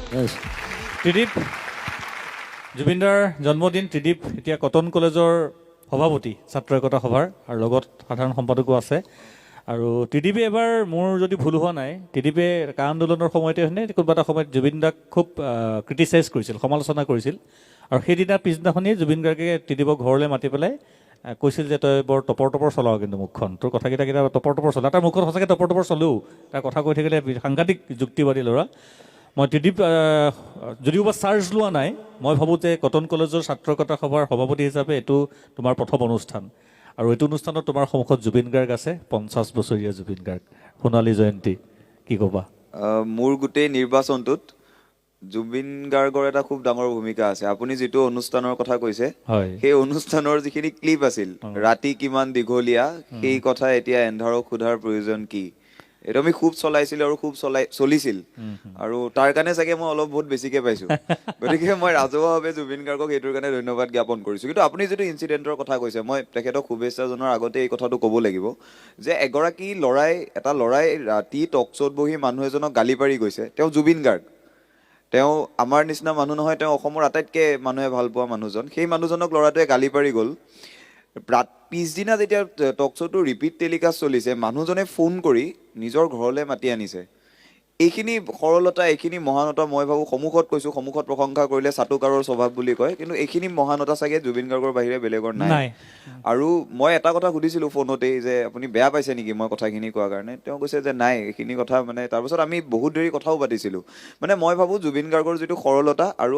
ত্ৰিদীপ, জুবিনদাৰ জন্মদিন। ত্ৰিদীপ এতিয়া কটন কলেজৰ সভাপতি ছাত্ৰ একতা সভাৰ, আৰু লগত সাধাৰণ সম্পাদকো আছে। আৰু ত্ৰিদীপে এবাৰ, মোৰ যদি ভুল হোৱা নাই, ত্ৰিদীপে কা আন্দোলনৰ সময়তে কোনোবা এটা সময়ত জুবিন দাক খুব ক্ৰিটিচাইজ কৰিছিল, সমালোচনা কৰিছিল। আৰু সেইদিনা পিছদিনাখনেই জুবিন গাৰ্গে ত্ৰিদীপক ঘৰলৈ মাতি পেলাই কৈছিল যে তই বৰ টপৰ চলাও, কিন্তু মুখখন তোৰ কথাকেইটা টপৰ চলা। তাৰ মুখখন সঁচাকৈ টপৰ চলেও, তাৰ কথা কৈ থাকিলে সাংঘাতিক যুক্তিবাদী ল'ৰা। মই ত্ৰিদীপ, যদিও বা চাৰ্জ লোৱা নাই, মই ভাবোঁ যে কটন কলেজৰ ছাত্ৰ একতা সভাৰ সভাপতি হিচাপে এইটো তোমাৰ প্ৰথম অনুষ্ঠান। আৰু এইটো অনুষ্ঠানত তোমাৰ সন্মুখত জুবিন গাৰ্গ আছে, 50 বছৰীয়া জুবিন গাৰ্গ, সোণালী জয়ন্তী, কি ক'বা? মোৰ গোটেই নিৰ্বাচনটোত জুবিন গাৰ্গৰ এটা খুব ডাঙৰ ভূমিকা আছে। আপুনি যিটো অনুষ্ঠানৰ কথা কৈছে, সেই অনুষ্ঠানৰ যিখিনি ক্লিপ আছিল, ৰাতি কিমান দীঘলীয়া, সেই কথা এতিয়া এন্ধাৰক সোধাৰ প্ৰয়োজন কি, এইটো আমি খুব চলাইছিলো আৰু খুব চলিছিল। আৰু তাৰ কাৰণে চাগে মই অলপ বহুত বেছিকে পাইছো। গতিকে মই ৰাজহুৱাভাৱে জুবিন গাৰ্গক এইটোৰ কাৰণে ধন্যবাদ জ্ঞাপন কৰিছো। কিন্তু আপুনি যিটো ইনচিডেণ্টৰ কথা কৈছে, মই তেখেতক শুভেচ্ছা জনোৱাৰ আগতে এই কথাটো ক'ব লাগিব যে এগৰাকী এটা ল'ৰাই ৰাতি টক শ্ব'ত বহি মানুহ এজনক গালি পাৰি গৈছে। তেওঁ জুবিন গাৰ্গ, তেওঁ আমাৰ নিচিনা মানুহ নহয়, তেওঁ অসমৰ আটাইতকৈ মানুহে ভাল পোৱা মানুহজন। সেই মানুহজনক ল'ৰাটোৱে গালি পাৰি গ'ল। পিছদিনা যেতিয়া টক শ্ব'টো ৰিপিট টেলিকাষ্ট চলিছে, মানুহজনে ফোন কৰি নিজৰ ঘৰলৈ মাতি আনিছে। এইখিনি সৰলতা, এইখিনি মহানতা, মই ভাবোঁ সন্মুখত কৈছোঁ, সন্মুখত প্ৰশংসা কৰিলে চাটুকাৰৰ স্বভাৱ বুলি কয়, কিন্তু এইখিনি মহানতা চাগে জুবিন গাৰ্গৰ বাহিৰে বেলেগৰ নাই। আৰু মই এটা কথা সুধিছিলোঁ ফোনতেই যে আপুনি বেয়া পাইছে নেকি মই কথাখিনি কোৱাৰ কাৰণে। তেওঁ কৈছে যে নাই, এইখিনি কথা মানে, তাৰপিছত আমি বহুত দেৰি কথাও পাতিছিলোঁ। মানে মই ভাবোঁ জুবিন গাৰ্গৰ যিটো সৰলতা, আৰু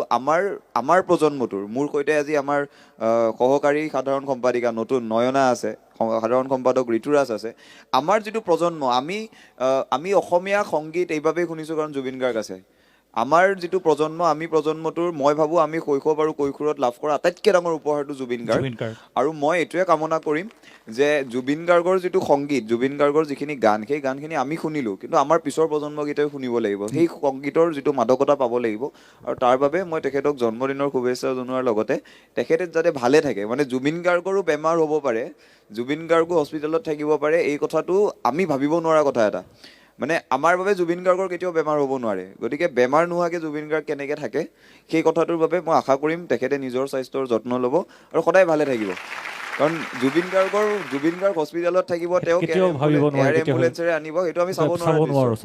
আমাৰ প্ৰজন্মটোৰ, মোৰ সৈতে আজি আমাৰ সহকাৰী সাধাৰণ সম্পাদিকা নতুন নয়না আছে, সাধাৰণ সম্পাদক ঋতুৰাজ আছে। আমাৰ যিটো প্ৰজন্ম, আমি অসমীয়া সংগীত এইবাবেই শুনিছোঁ কাৰণ জুবিন গাৰ্গ আছে। আমাৰ যিটো প্ৰজন্ম, আমি প্ৰজন্মটোৰ, মই ভাবোঁ আমি শৈশৱ আৰু কৈশোৰত লাভ কৰা আটাইতকৈ ডাঙৰ উপহাৰটো জুবিন গাৰ্গ। আৰু মই এইটোৱে কামনা কৰিম যে জুবিন গাৰ্গৰ যিটো সংগীত, জুবিন গাৰ্গৰ যিখিনি গান, সেই গানখিনি আমি শুনিলোঁ, কিন্তু আমাৰ পিছৰ প্ৰজন্মকেইটাই শুনিব লাগিব, সেই সংগীতৰ যিটো মাদকতা পাব লাগিব। আৰু তাৰ বাবে মই তেখেতক জন্মদিনৰ শুভেচ্ছা জনোৱাৰ লগতে তেখেতে যাতে ভালে থাকে, মানে জুবিন গাৰ্গৰো বেমাৰ হ'ব পাৰে, জুবিন গাৰ্গো হস্পিটেলত থাকিব পাৰে, এই কথাটো আমি ভাবিব নোৱাৰা কথা এটা। মানে আমাৰ বাবে জুবিন গাৰ্গৰ কেতিয়াও বেমাৰ হ'ব নোৱাৰে। গতিকে বেমাৰ নোহোৱাকৈ জুবিন গাৰ্গ কেনেকৈ থাকে, সেই কথাটোৰ বাবে মই আশা কৰিম তেখেতে নিজৰ স্বাস্থ্যৰ যত্ন ল'ব আৰু সদায় ভালে থাকিব। কাৰণ জুবিন গাৰ্গ হস্পিটেলত থাকিব, তেওঁক এয়াৰ এম্বুলেঞ্চেৰে আনিব, সেইটো আমি চাব নোৱাৰোঁ।